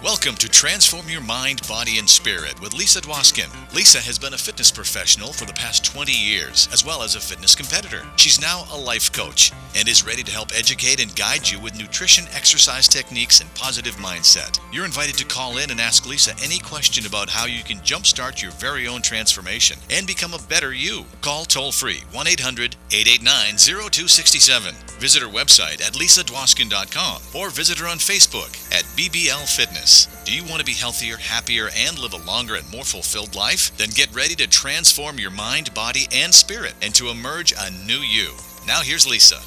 Welcome to Transform Your Mind, Body, and Spirit with Lisa Dwoskin. Lisa has been a fitness professional for the past 20 years, as well as a fitness competitor. She's now a life coach and is ready to help educate and guide you with nutrition, exercise techniques, and positive mindset. You're invited to call in and ask Lisa any question about how you can jumpstart your very own transformation and become a better you. Call toll-free 1-800-889-0267. Visit her website at lisadwoskin.com or visit her on Facebook at BBL Fitness. Do you want to be healthier, happier, and live a longer and more fulfilled life? Then get ready to transform your mind, body, and spirit and to emerge a new you. Now here's Lisa.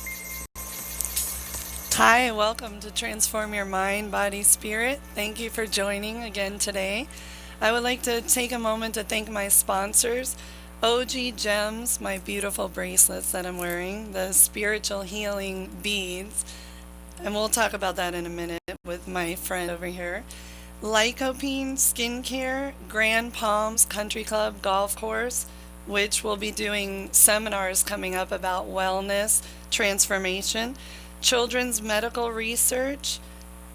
Hi, welcome to Transform Your Mind, Body, Spirit. Thank you for joining again today. I would like to take a moment to thank my sponsors, OG Gems, my beautiful bracelets that I'm wearing, the spiritual healing beads, and we'll talk about that in a minute with my friend over here. Lycopene Skincare, Grand Palms Country Club Golf Course, which will be doing seminars coming up about wellness, transformation, Children's Medical Research,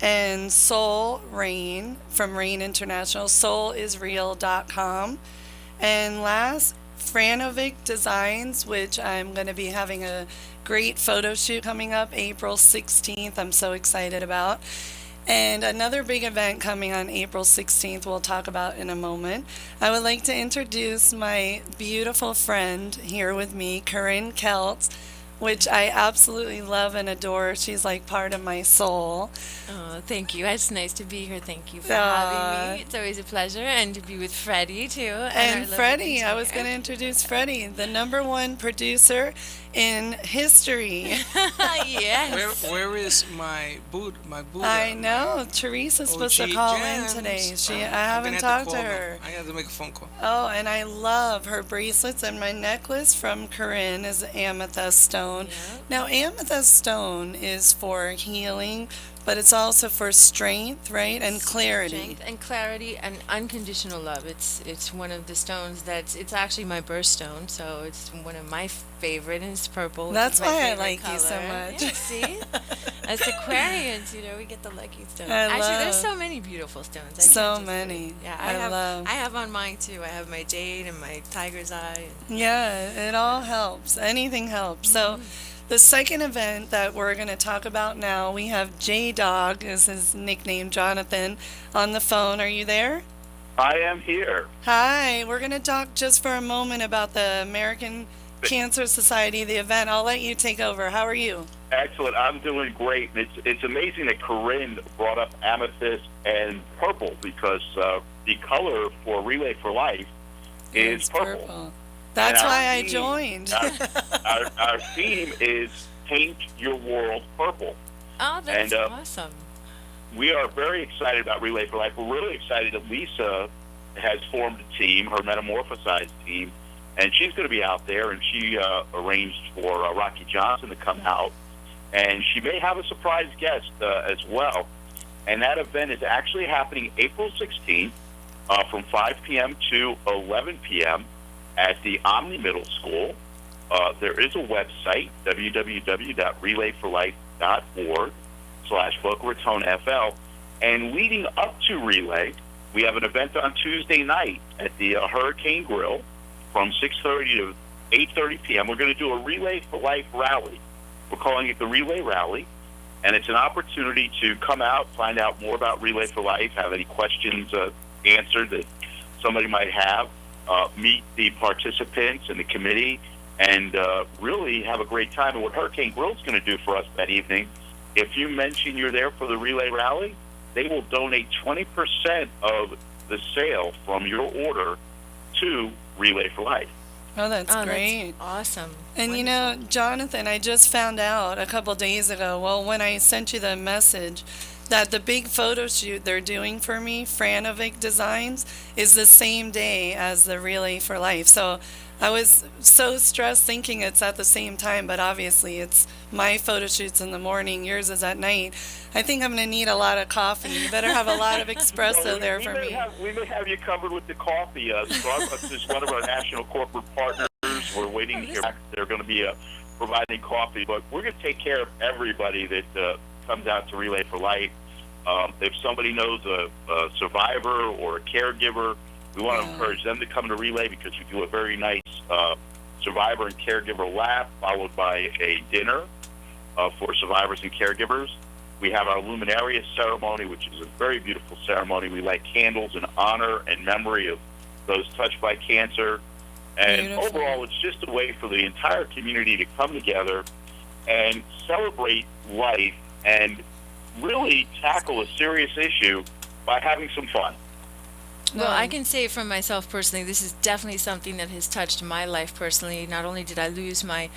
and Soul Rain from Rain International, soulisreal.com. And last, Franovic Designs, which I'm going to be having a great photo shoot coming up April 16th. I'm so excited about. And another big event coming on April 16th we'll talk about in a moment. I would like to introduce my beautiful friend here with me, Karin, which I absolutely love and adore. She's like part of my soul. Oh, thank you. It's nice to be here. Thank you for having me. It's always a pleasure, and to be with Freddie too. And Freddie, I was going to introduce Freddie, the #1 producer in history. Yes. Where is my Buddha? I know. Teresa's supposed to call in today. I haven't talked to her. I have to make a phone call. Oh, and I love her bracelets, and my necklace from Karin is amethyst stone. Yeah. Now, amethyst stone is for healing, but it's also for strength, right? And clarity. Strength and clarity and unconditional love. It's one of the stones it's actually my birthstone, so it's one of my favorite, and it's purple. That's which is my why I favorite like color. you so much. Yeah, see? As Aquarians, we get the lucky stone. There's so many beautiful stones. So many. Yeah, I have on mine too. I have my jade and my tiger's eye. Yeah, it all helps. Anything helps. So the second event that we're going to talk about now, we have J-Dog, is his nickname, Jonathan, on the phone. Are you there? I am here. Hi. We're going to talk just for a moment about the American Cancer Society, the event. I'll let you take over. How are you? Excellent. I'm doing great. It's amazing that Karin brought up amethyst and purple because the color for Relay for Life is purple. That's why I joined. Our theme is Paint Your World Purple. Oh, that's awesome. We are very excited about Relay for Life. We're really excited that Lisa has formed a team, her Metamorphosized team, and she's going to be out there, and she arranged for Rocky Johnson to come out, and she may have a surprise guest as well. And that event is actually happening April 16th from 5 p.m. to 11 p.m. at the Omni Middle School. There is a website, www.relayforlife.org/Boca Raton FL. And leading up to Relay, we have an event on Tuesday night at the Hurricane Grill from 6:30 to 8:30 p.m. We're going to do a Relay for Life rally. We're calling it the Relay Rally. And it's an opportunity to come out, find out more about Relay for Life, have any questions answered that somebody might have. Meet the participants and the committee, and really have a great time. And what Hurricane Grill is going to do for us that evening, if you mention you're there for the Relay Rally, they will donate 20% of the sale from your order to Relay for Life. Oh, that's great. That's awesome. And Wonderful. Jonathan, I just found out a couple days ago, when I sent you the message, that the big photo shoot they're doing for me, Franovic Designs, is the same day as the Relay for Life. So I was so stressed thinking it's at the same time, but obviously it's my photo shoots in the morning, yours is at night. I think I'm going to need a lot of coffee. You better have a lot of espresso there for me. We may have you covered with the coffee. Starbucks is one of our national corporate partners. We're waiting to hear back. They're going to be providing coffee, but we're going to take care of everybody that comes out to Relay for Life. If somebody knows a survivor or a caregiver, we want to encourage them to come to Relay because we do a very nice survivor and caregiver lab followed by a dinner for survivors and caregivers. We have our Luminaria ceremony, which is a very beautiful ceremony. We light candles in honor and memory of those touched by cancer. And Beautiful. overall, it's just a way for the entire community to come together and celebrate life and really tackle a serious issue by having some fun. Well, I can say for myself personally, this is definitely something that has touched my life personally. Not only did I lose my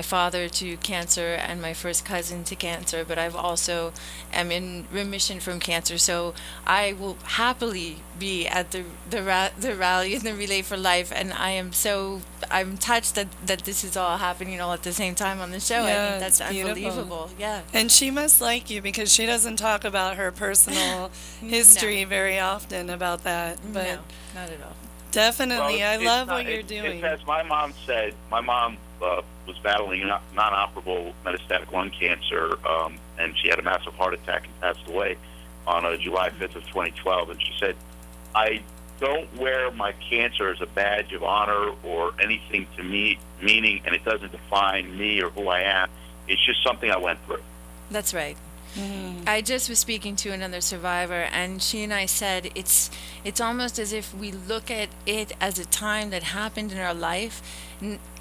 father to cancer and my first cousin to cancer, but I've also am in remission from cancer. So I will happily be at the rally and the Relay for Life, and I'm touched that this is all happening all at the same time on the show. I Yeah, think that's it's beautiful. unbelievable. Yeah. And she must like you because she doesn't talk about her personal history very often about that. But no, not at all. definitely, I It's love not- what you're it's doing. as my mom said, my mom was battling non-operable metastatic lung cancer, and she had a massive heart attack and passed away on July 5th of 2012. And she said, I don't wear my cancer as a badge of honor or anything to me, meaning, and it doesn't define me or who I am. It's just something I went through. That's right. I just was speaking to another survivor, and she and I said it's almost as if we look at it as a time that happened in our life.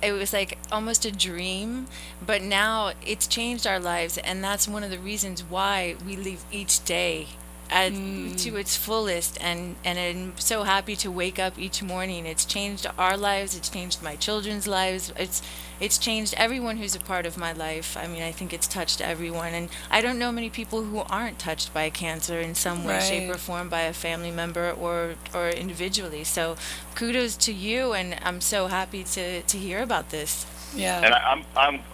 It was like almost a dream, but now it's changed our lives, and that's one of the reasons why we live each day to its fullest, and I'm so happy to wake up each morning. It's changed our lives, it's changed my children's lives, it's changed everyone who's a part of my life. I mean, I think it's touched everyone, and I don't know many people who aren't touched by cancer in some way, shape, Right. or form, by a family member or individually. So kudos to you, and I'm so happy to hear about this. Yeah. And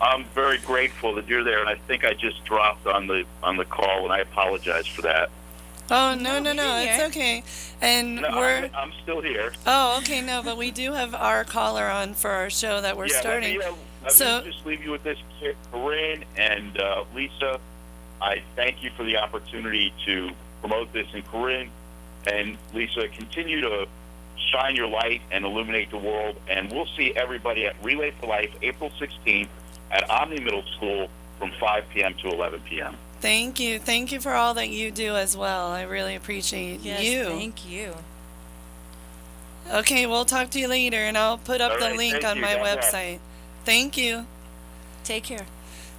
I'm very grateful that you're there. And I think I just dropped on the call, and I apologize for that. Oh, no, No, we it's hear. okay. And No, I'm still here. oh, okay, no, but we do have our caller on for our show that we're starting. Let So- me just leave you with this, Karin and Lisa. I thank you for the opportunity to promote this. And Karin and Lisa, continue to shine your light and illuminate the world. And we'll see everybody at Relay for Life, April 16th at Omni Middle School from 5 p.m. to 11 p.m. Thank you. Thank you for all that you do as well. I really appreciate Yes, you. thank you. Okay, we'll talk to you later, and I'll put up All the right, link thank on you. my God bless. website. Thank you. Take care.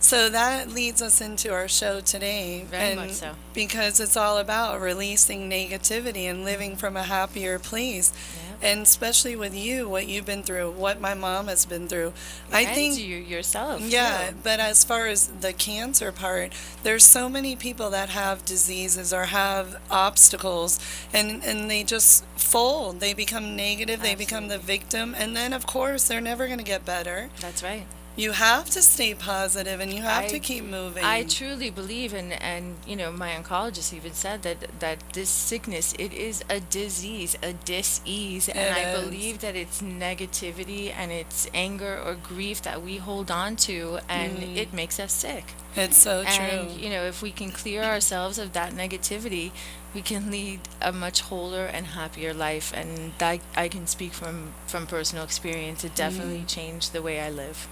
So that leads us into our show today. Very and much so. Because it's all about releasing negativity and living from a happier place. Yeah. And especially with you, what you've been through, what my mom has been through. I And think you yourself. yeah, too. but as far as the cancer part, there's so many people that have diseases or have obstacles, and they just fold. They become negative, they become the victim, and then, of course, they're never going to get better. That's right. You have to stay positive, and you have to I- keep moving. I truly believe, and you know, my oncologist even said that this sickness, it is a disease, a dis-ease, and It I is. believe that it's negativity and it's anger or grief that we hold on to, and it makes us sick. It's so And true. you know, if we can clear ourselves of that negativity, we can lead a much wholer and happier life. And that I can speak from personal experience. It definitely changed the way I live.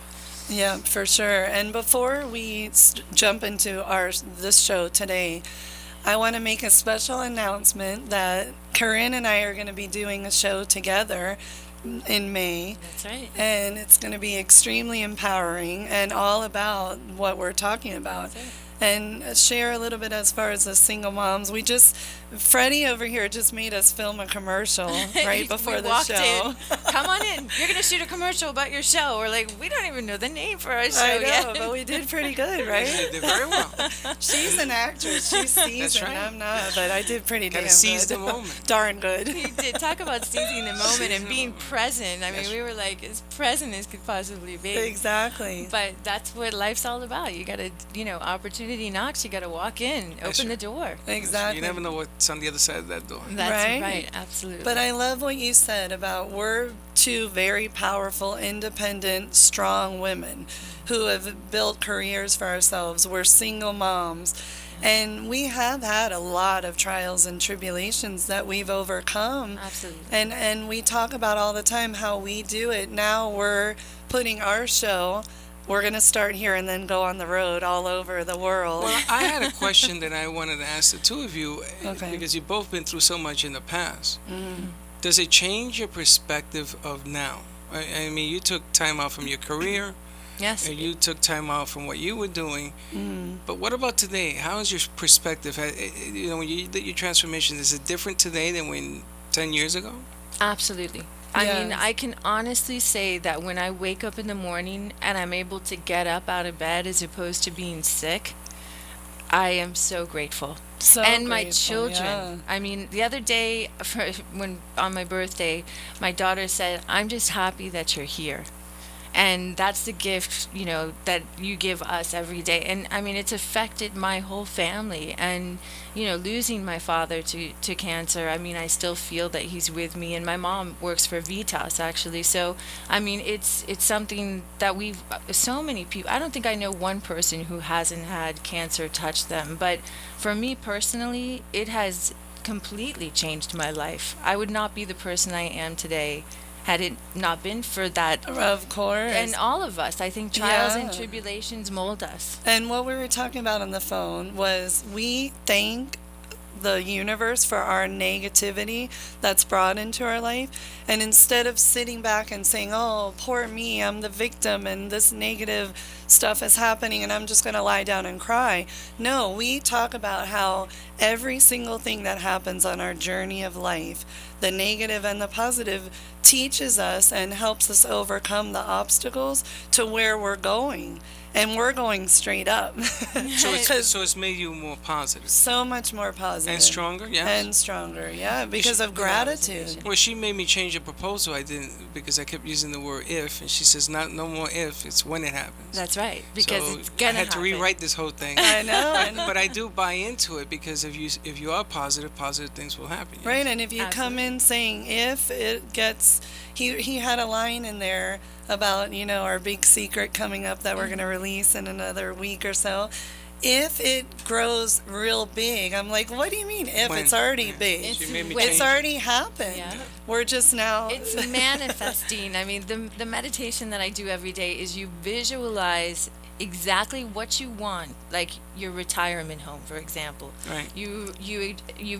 Yeah, for sure. And before we jump into this show today, I want to make a special announcement that Karin and I are going to be doing a show together in May. That's right. And it's going to be extremely empowering and all about what we're talking about. That's it. And share a little bit as far as the single moms. Freddie over here just made us film a commercial right before We the walked show. in. Come on in. You're gonna shoot a commercial about your show. We're like, we don't even know the name for our show I know, yet. but we did pretty good, right? You did very well. She's an actress. She's seasoned. right. I'm not, but I did pretty damn Gotta seize good. the moment. Darn good. We did talk about seizing the moment and being present. I mean, Yes. we were like as present as could possibly be. Exactly. But that's what life's all about. You gotta, opportunity knocks. You gotta walk in, Yes, open sir. the door. Exactly. You never know what's on the other side of that door. That's Right. right. Absolutely. But I love what you said about we're two very powerful, independent, strong women who have built careers for ourselves. We're single moms. And we have had a lot of trials and tribulations that we've overcome. Absolutely. And we talk about all the time how we do it. Now we're putting our show. We're going to start here and then go on the road all over the world. Well, I had a question that I wanted to ask the two of you, Okay. because you've both been through so much in the past. Does it change your perspective of now? I mean, you took time out from your career, Yes. and you took time out from what you were doing. But what about today? How is your perspective? You know, when you did your transformation, is it different today than when 10 years ago? Absolutely. I mean, Yes. I can honestly say that when I wake up in the morning and I'm able to get up out of bed as opposed to being sick, I am so grateful. So And my grateful, children. yeah. I mean, the other day, when on my birthday, my daughter said, "I'm just happy that you're here." And that's the gift, you know, that you give us every day. And I mean, it's affected my whole family. And, you know, losing my father to cancer, I mean, I still feel that he's with me. And my mom works for Vitas, actually. So, I mean, it's something that so many people, I don't think I know one person who hasn't had cancer touch them. But for me personally, it has completely changed my life. I would not be the person I am today had it not been for that. Of course. And all of us, I think trials and Yeah. tribulations mold us. And what we were talking about on the phone was we thank the universe for our negativity that's brought into our life. And instead of sitting back and saying, oh, poor me, I'm the victim and this negative stuff is happening and I'm just going to lie down and cry. No, we talk about how every single thing that happens on our journey of life, the negative and the positive, teaches us and helps us overcome the obstacles to where we're going. And we're going straight up. So it's made you more positive So much more positive. and stronger. Yes. And stronger, yeah, because of gratitude. Well, she made me change a proposal. I didn't, because I kept using the word if, and she says no more if. It's when it happens. That's right, because So it's gonna I had to happen. rewrite this whole thing. I know. And, But I do buy into it, because if you are positive, positive things will happen. yes. right, and if you come Absolutely. in saying if it gets, he had a line in there about, you know, our big secret coming up that we're going to release in another week or so. If it grows real big, I'm like, what do you mean if? When? It's already Yeah. big. It's She made me when- It's change it. already happened. Yeah. We're just now. It's manifesting. I mean, the meditation that I do every day is you visualize exactly what you want, like your retirement home, for example. Right. You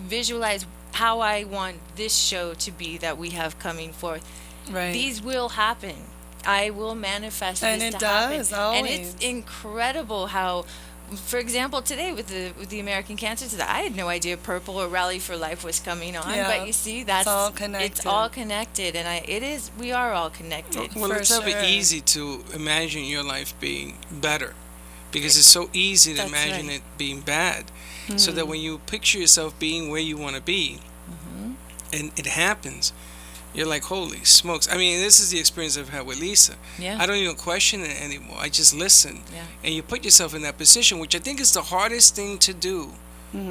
visualize how I want this show to be that we have coming forth. right. These will happen. I will manifest And this it to happen. does, And it's always. incredible how, for example, today with the American Cancer Society, I had no idea Purple or Rally for Life was coming on. Yeah, But you see, that's all It's connected. all connected, and we are all connected. Well, For it's never sure. easy to imagine your life being better, because it's so easy to That's imagine right. it being bad. So that when you picture yourself being where you want to be, and it happens, you're like, holy smokes. I mean, this is the experience I've had with Lisa. Yeah. I don't even question it anymore. I just listen. Yeah. And you put yourself in that position, which I think is the hardest thing to do,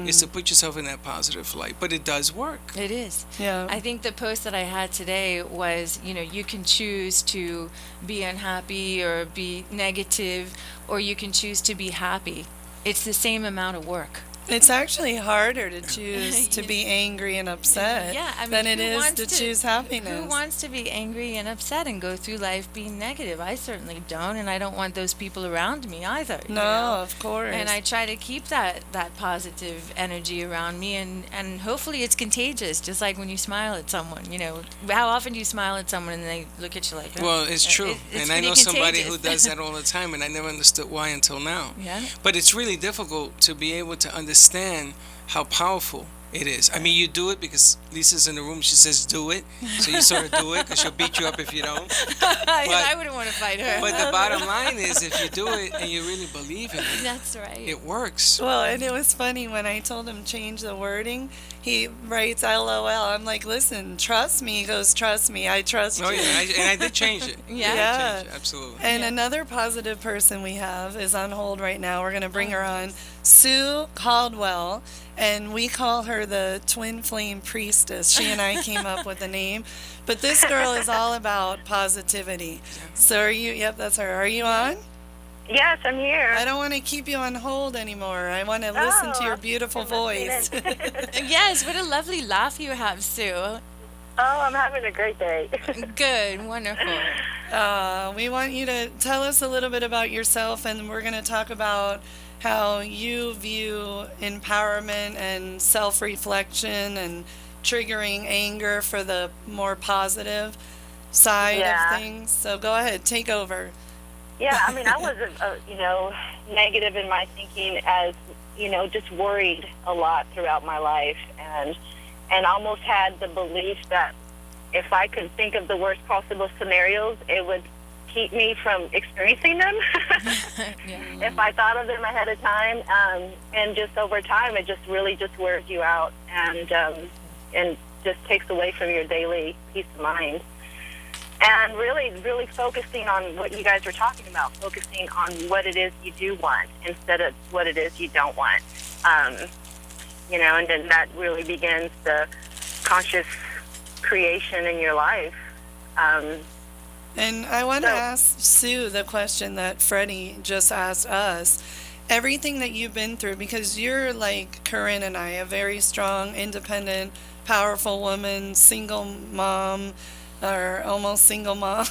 is to put yourself in that positive light. But it does work. It is. Yeah. I think the post that I had today was, you know, you can choose to be unhappy or be negative, or you can choose to be happy. It's the same amount of work. It's actually harder to choose to be angry and upset Yeah, I mean, than it who is wants to choose happiness. Who wants to be angry and upset and go through life being negative? I certainly don't, and I don't want those people around me either. you No, know? of course. And I try to keep that positive energy around me, and hopefully it's contagious, just like when you smile at someone. You know, how often do you smile at someone and they look at you like, oh, Well, it's true. it's And I pretty know somebody who contagious. does that all the time, and I never understood why until now. Yeah. But it's really difficult to be able to understand how powerful it is. I mean, you do it because Lisa's in the room. She says, do it. So you sort of do it because she'll beat you up if you don't. I wouldn't want to fight her. But the bottom line is, if you do it and you really believe in it, That's right. it works. Well, and it was funny when I told him change the wording. He writes LOL. I'm like, listen, trust me. He goes, trust me. I trust you. Oh, yeah. And I did change it. Yeah. I Yeah. changed it, absolutely. And Yeah. another positive person we have is on hold right now. We're going to bring her on, Sue Caldwell, and we call her the Twin Flame Priestess. She and I came up with the name. But this girl is all about positivity. So are you, yep, that's her. Are you on? Yes, I'm here. I don't want to keep you on hold anymore. I want to listen to your beautiful voice. Yes, what a lovely laugh you have, Sue. Oh, I'm having a great day. Good, wonderful. We want you to tell us a little bit about yourself, and we're going to talk about how you view empowerment and self-reflection and triggering anger for the more positive side Yeah. of things. So go ahead, take over. Yeah, I mean, I was, negative in my thinking as, just worried a lot throughout my life and almost had the belief that if I could think of the worst possible scenarios, it would keep me from experiencing them. If I thought of them ahead of time, and just over time, it just really just wears you out and just takes away from your daily peace of mind. And really focusing on what you guys were talking about, focusing on what it is you do want instead of what it is you don't want. And then that really begins the conscious creation in your life. And I want to ask Sue the question that Freddie just asked us. Everything that you've been through, because you're like Karin and I, a very strong, independent, powerful woman, single mom, or almost single mom,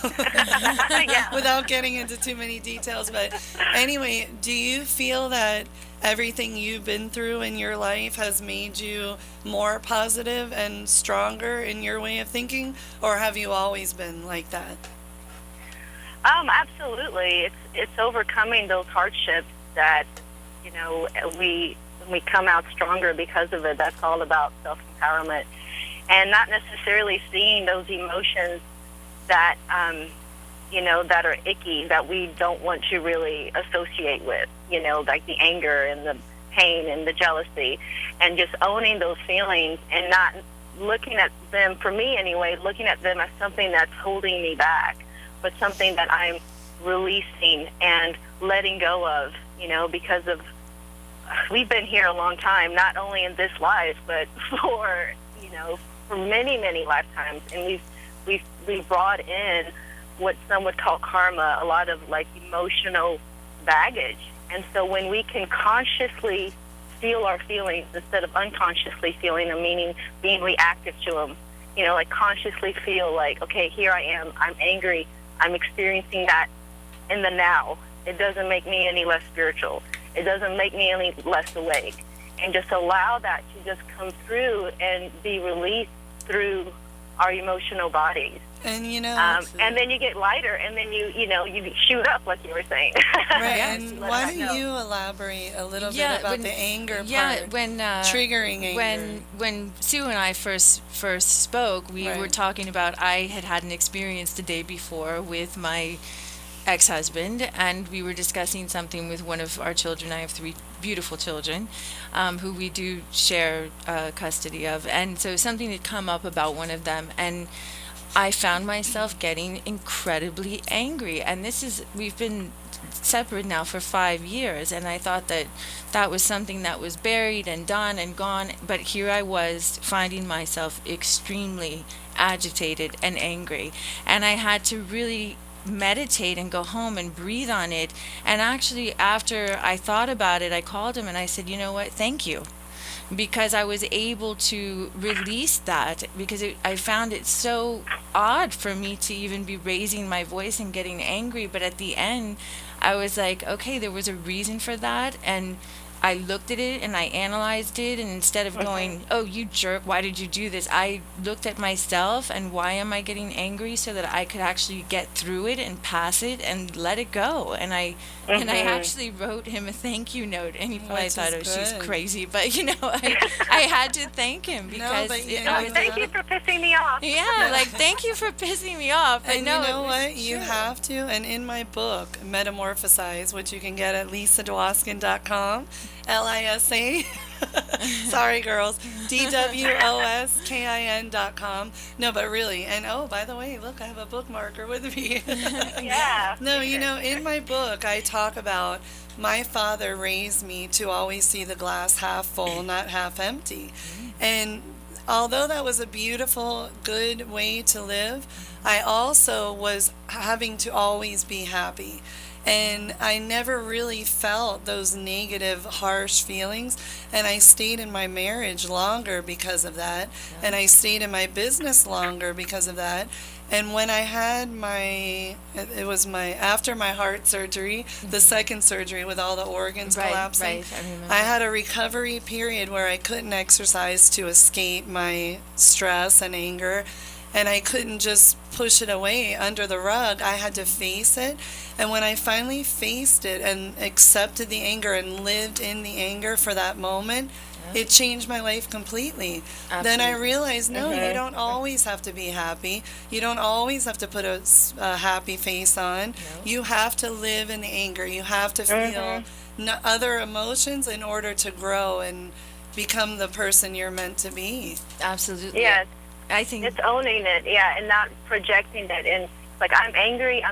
without getting into too many details. But anyway, do you feel that everything you've been through in your life has made you more positive and stronger in your way of thinking, or have you always been like that? Absolutely. It's overcoming those hardships that, we come out stronger because of it. That's all about self-empowerment. And not necessarily seeing those emotions that, that are icky, that we don't want to really associate with, like the anger and the pain and the jealousy, and just owning those feelings and not looking at them, for me anyway, looking at them as something that's holding me back, but something that I'm releasing and letting go of, because of, we've been here a long time, not only in this life, but for many, many lifetimes, and we've brought in what some would call karma, a lot of like emotional baggage. And so when we can consciously feel our feelings instead of unconsciously feeling them, meaning being reactive to them, like consciously feel like, okay, here I am, I'm angry, I'm experiencing that in the now. It doesn't make me any less spiritual. It doesn't make me any less awake. And just allow that to just come through and be released through our emotional bodies. And and then you get lighter, and then you shoot up, like you were saying. Right. And why don't you elaborate a little bit about the anger part? Yeah, when triggering anger. When Sue and I first spoke, we were talking about, I had an experience the day before with my ex-husband, and we were discussing something with one of our children. I have 3 beautiful children who we do share custody of, and so something had come up about one of them, and I found myself getting incredibly angry. And we've been separate now for 5 years, and I thought that was something that was buried and done and gone, but here I was finding myself extremely agitated and angry, and I had to really meditate and go home and breathe on it. And actually, after I thought about it, I called him and I said, you know what, thank you, because I was able to release that, because I found it so odd for me to even be raising my voice and getting angry. But at the end, I was like, okay, there was a reason for that, and I looked at it and I analyzed it, and instead of going, oh, you jerk, why did you do this? I looked at myself and why am I getting angry, so that I could actually get through it and pass it and let it go. And I actually wrote him a thank you note, and he probably thought, oh, she's crazy. But, I had to thank him because... thank you for pissing me off. Yeah, like, thank you for pissing me off. And you know what? You have to. And in my book, Metamorphosize, which you can get at lisadwoskin.com, LISA, sorry girls, DWOSKIN.com. No, but really, and oh, by the way, look, I have a bookmarker with me. Yeah. No, in my book, I talk about my father raised me to always see the glass half full, not half empty. And although that was a beautiful, good way to live, I also was having to always be happy. And I never really felt those negative, harsh feelings. And I stayed in my marriage longer because of that. Yeah. And I stayed in my business longer because of that. And when I had it was after my heart surgery, the second surgery with all the organs collapsing, I had a recovery period where I couldn't exercise to escape my stress and anger. And I couldn't just push it away under the rug. I had to face it. And when I finally faced it and accepted the anger and lived in the anger for that moment, it changed my life completely. Absolutely. Then I realized, no, you don't always have to be happy. You don't always have to put a happy face on. No. You have to live in the anger. You have to feel other emotions in order to grow and become the person you're meant to be. Absolutely. Yes. I think it's owning it, and not projecting it. And like, I'm angry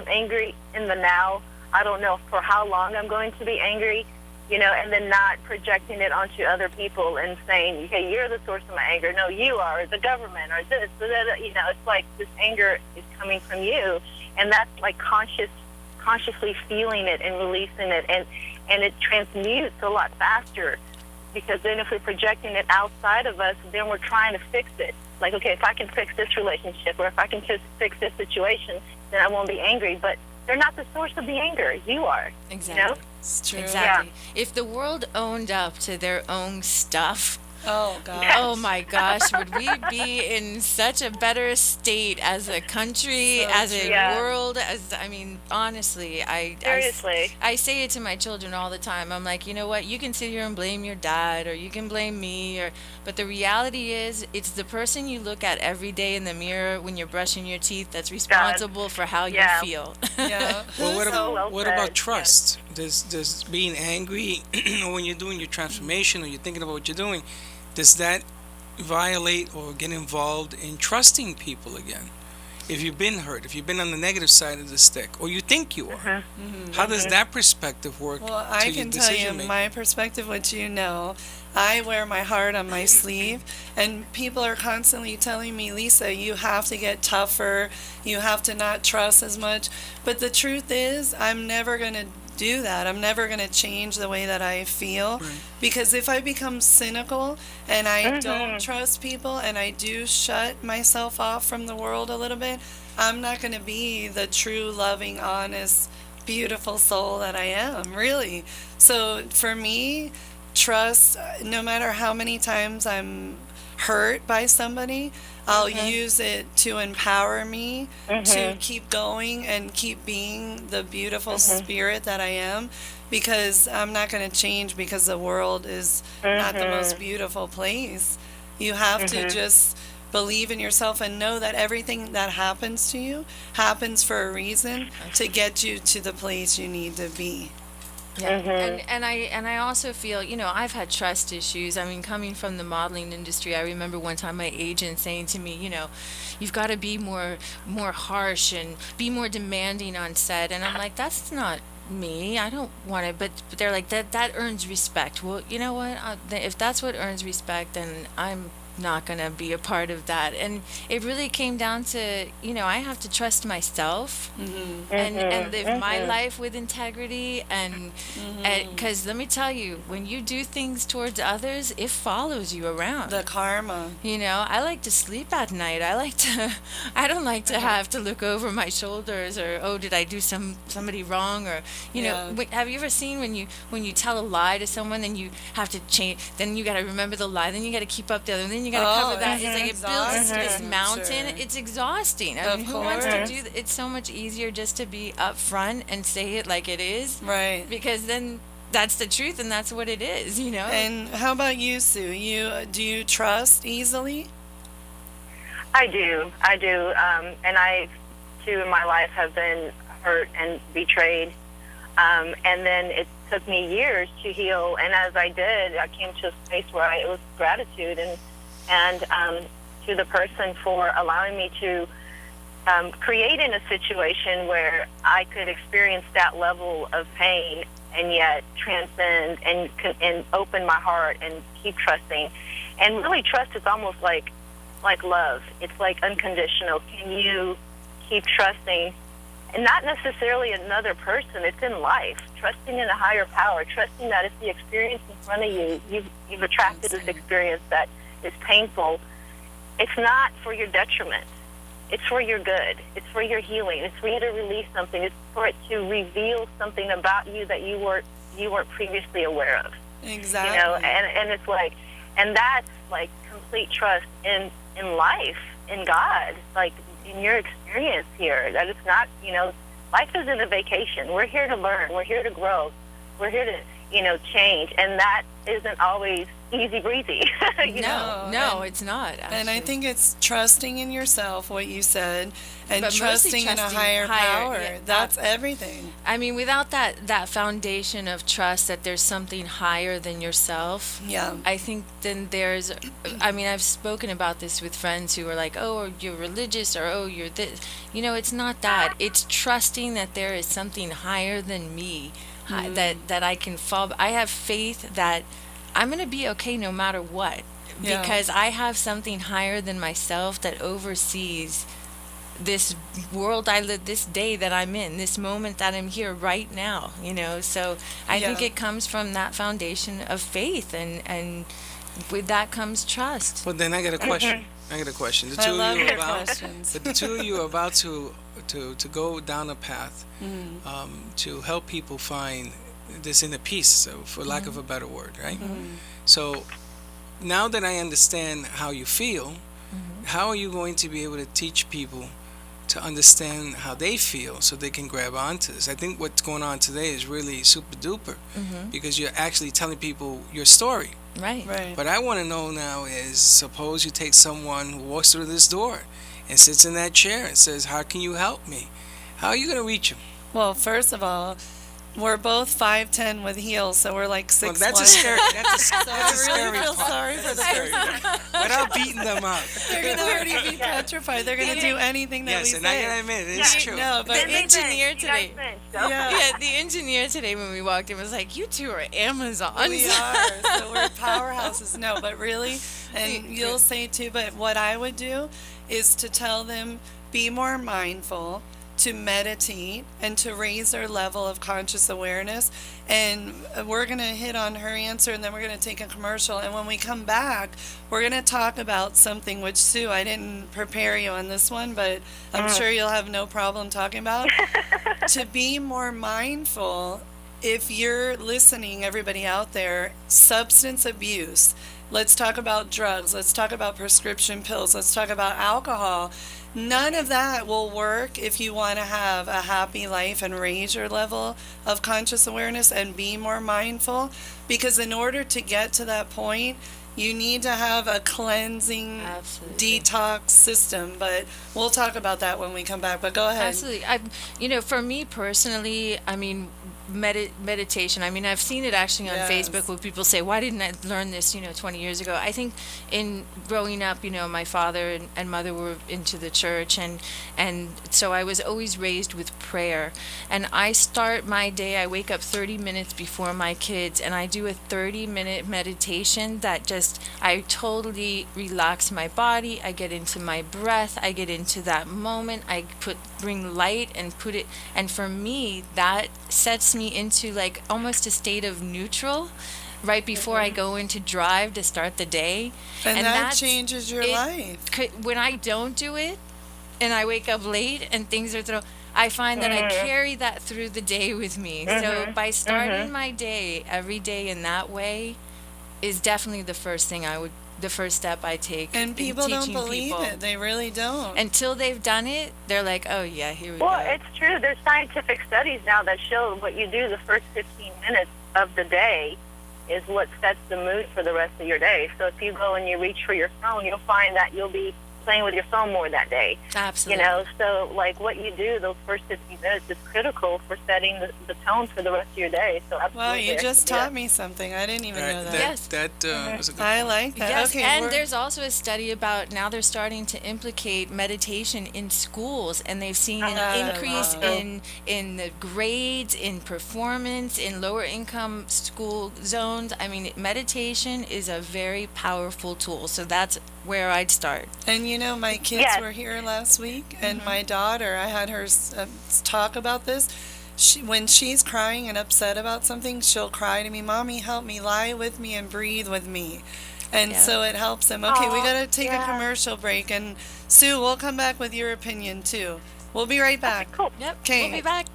in the now. I don't know for how long I'm going to be angry, and then not projecting it onto other people and saying, hey, you're the source of my anger. No, you are, or the government, or this, it's like this anger is coming from you. And that's like consciously feeling it and releasing it. And it transmutes a lot faster, because then if we're projecting it outside of us, then we're trying to fix it. Like, okay, if I can fix this relationship, or if I can just fix this situation, then I won't be angry. But they're not the source of the anger. You are. Exactly. It's true. Exactly. Yeah. If the world owned up to their own stuff, oh God, oh my gosh, would we be in such a better state as a country, as a world? Honestly, seriously, I say it to my children all the time. I'm like, you know what? You can sit here and blame your dad, or you can blame me, but the reality is, it's the person you look at every day in the mirror when you're brushing your teeth that's responsible for how you feel. Yeah. Well, what about trust? Does being angry, or when you're doing your transformation, or you're thinking about what you're doing, does that violate or get involved in trusting people again? If you've been hurt, if you've been on the negative side of the stick, or you think you are, how does that perspective work? Well, I can tell you my perspective, which I wear my heart on my sleeve, and people are constantly telling me, Lisa, you have to get tougher, you have to not trust as much. But the truth is, I'm never going to do that. I'm never going to change the way that I feel, because if I become cynical and I don't trust people and I do shut myself off from the world a little bit, I'm not going to be the true, loving, honest, beautiful soul that I am, really. So for me, trust, no matter how many times I'm hurt by somebody, I'll use it to empower me to keep going and keep being the beautiful spirit that I am, because I'm not going to change because the world is not the most beautiful place. You have to just believe in yourself and know that everything that happens to you happens for a reason, to get you to the place you need to be. Yeah, and I also feel, I've had trust issues. I mean, coming from the modeling industry, I remember one time my agent saying to me, you've got to be more harsh and be more demanding on set. And I'm like, that's not me. I don't want it. But they're like, that earns respect. Well, you know what? If that's what earns respect, then I'm not going to be a part of that. And it really came down to, I have to trust myself and live my life with integrity, and because let me tell you, when you do things towards others, it follows you around. The karma. I like to sleep at night. I don't like to have to look over my shoulders, or, oh, did I do somebody wrong, or, have you ever seen when you tell a lie to someone, then you have to change, then you got to remember the lie, then you got to keep up the other, and then you got to cover that. It's like it builds this mountain. It's exhausting. I mean, who wants to do that? It's so much easier just to be upfront and say it like it is. Right. Because then that's the truth, and that's what it is, And how about you, Sue? Do you trust easily? I do. And I, too, in my life have been hurt and betrayed. And then it took me years to heal. And as I did, I came to a space where it was gratitude and to the person for allowing me to create in a situation where I could experience that level of pain and yet transcend and open my heart and keep trusting. And really, trust is almost like love. It's like unconditional. Can you keep trusting and not necessarily another person. It's in life. Trusting in a higher power. Trusting that if the experience in front of you, you've attracted this experience that is painful. It's not for your detriment. It's for your good. It's for your healing. It's for you to release something. It's for it to reveal something about you that you weren't previously aware of. Exactly. You know, and it's like, and that's like complete trust in life, in God, like in your experience here. That it's not, you know, life isn't a vacation. We're here to learn. We're here to grow. We're here to, you know, change, and that isn't always easy breezy. No, it's not. Actually. And I think it's trusting in yourself, what you said, and But mostly trusting in a trusting higher power. yeah, That's everything. I mean, without that foundation of trust that there's something higher than yourself, Yeah. I think then there's, I mean, I've spoken about this with friends who are like, oh, you're religious, or oh, you're this. You know, it's not that. It's trusting that there is something higher than me, that I can fall. I have faith that I'm going to be okay no matter what, Yeah. because I have something higher than myself that oversees this world I live, this day that I'm in, this moment that I'm here right now, you know. So I think Yeah. it comes from that foundation of faith, and with that comes trust. Well, then I got a question. I got a question. The I two love of you your are about, questions. but the two of you are about to go down a path to help people find this inner peace, so for lack of a better word, right? So now that I understand how you feel, how are you going to be able to teach people to understand how they feel so they can grab onto this? I think what's going on today is really super duper because you're actually telling people your story. Right. Right. What I want to know now is, suppose you take someone who walks through this door and sits in that chair and says, how can you help me? How are you going to reach them? Well, first of all, we're both 5'10" with heels, so we're like 6'1". Well, that's a scary, that's a So that's a I really scary feel part. sorry for the Scary person. part. Without beating them up. They're going to already be petrified. They're going to do anything that Yes, we and I say. gotta admit, it's true. No, but Then they engineer bench. You guys today. bench, so. Yeah. The engineer today when we walked in was like, you two are Amazons. We are. So we're powerhouses. No, but really, and you'll say too, but what I would do is to tell them, be more mindful, to meditate, and to raise their level of conscious awareness. And we're going to hit on her answer, and then we're going to take a commercial. And when we come back, we're going to talk about something which, Sue, I didn't prepare you on this one, but I'm sure you'll have no problem talking about. To be more mindful, if you're listening, everybody out there, substance abuse, let's talk about drugs, let's talk about prescription pills, let's talk about alcohol. None of that will work if you want to have a happy life and raise your level of conscious awareness and be more mindful. Because in order to get to that point, you need to have a cleansing Absolutely. detox system. But we'll talk about that when we come back. But go ahead. Absolutely. You know, for me personally, I mean, meditation. I mean, I've seen it actually on Yes. Facebook where people say, "Why didn't I learn this, 20 years ago?" I think in growing up, my father and mother were into the church, and so I was always raised with prayer. And I start my day, I wake up 30 minutes before my kids, and I do a 30-minute meditation that just, I totally relax my body. I get into my breath. I get into that moment. I bring light and put it, and for me, that sets me into like almost a state of neutral right before I go into drive to start the day. And that that's- changes your life. When I don't do it and I wake up late and things are I find that I carry that through the day with me. So by starting my day every day in that way is definitely the first step I take. And in people don't teaching believe people. it. They really don't. Until they've done it, they're like, oh yeah, here we Well, go. it's true. There's scientific studies now that show what you do the first 15 minutes of the day is what sets the mood for the rest of your day. So if you go and you reach for your phone, you'll find that you'll be playing with your phone more that day. Absolutely. So like what you do those first 15 minutes is critical for setting the tone for the rest of your day. So absolutely. Wow, you just Yeah. taught me something. I didn't even know that. Yes. That was a good I point. like that. Yes, Okay, and we're- there's also a study about now they're starting to implicate meditation in schools, and they've seen an increase wow. in the grades, in performance, in lower income school zones. I mean, meditation is a very powerful tool, so that's where I'd start. And you know, my kids Yes. were here last week, and my daughter, I had her talk about this. When she's crying and upset about something, she'll cry to me, "Mommy, help me, lie with me and breathe with me." And so it helps them. Okay, we got to take a commercial break. And Sue, we'll come back with your opinion, too. We'll be right back. Cool. Yep. Okay. We'll be back.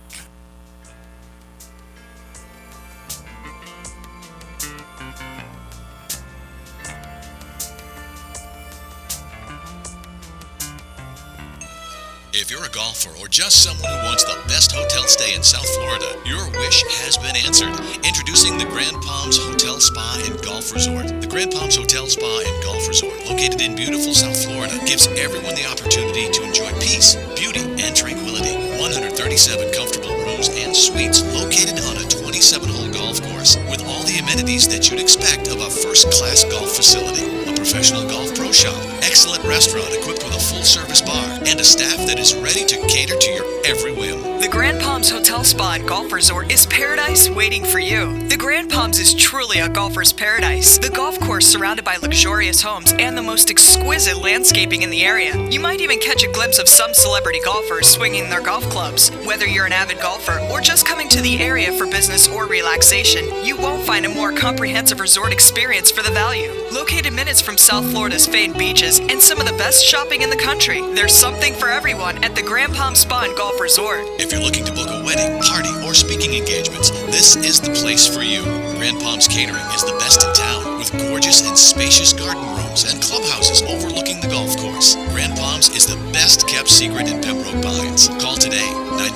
If you're a golfer or just someone who wants the best hotel stay in South Florida, your wish has been answered. Introducing the Grand Palms Hotel Spa and Golf Resort. The Grand Palms Hotel Spa and Golf Resort, located in beautiful South Florida, gives everyone the opportunity to enjoy peace, beauty, and tranquility. 137 comfortable rooms and suites located on a 27-hole golf course with all the amenities that you'd expect of a first-class golf facility. A professional golf pro shop, excellent restaurant equipped with a full-service bar, and a staff that is ready to cater to your every whim. The Grand Palms Hotel Spa and Golf Resort is paradise waiting for you. The Grand Palms is truly a golfer's paradise. The golf course surrounded by luxurious homes and the most exquisite landscaping in the area. You might even catch a glimpse of some celebrity golfers swinging their golf clubs. Whether you're an avid golfer or just coming to the area for business or relaxation, you won't find a more comprehensive resort experience for the value. Located minutes from South Florida's famed beaches and some of the best shopping in the country, there's something for everyone at the Grand Palms Spa and Golf Resort. If you're looking to book a wedding, party, or speaking engagements, this is the place for you. Grand Palms Catering is the best in town, with gorgeous and spacious garden rooms and clubhouses overlooking the golf course. Grand Palms is the best kept secret in Pembroke Pines. Call today,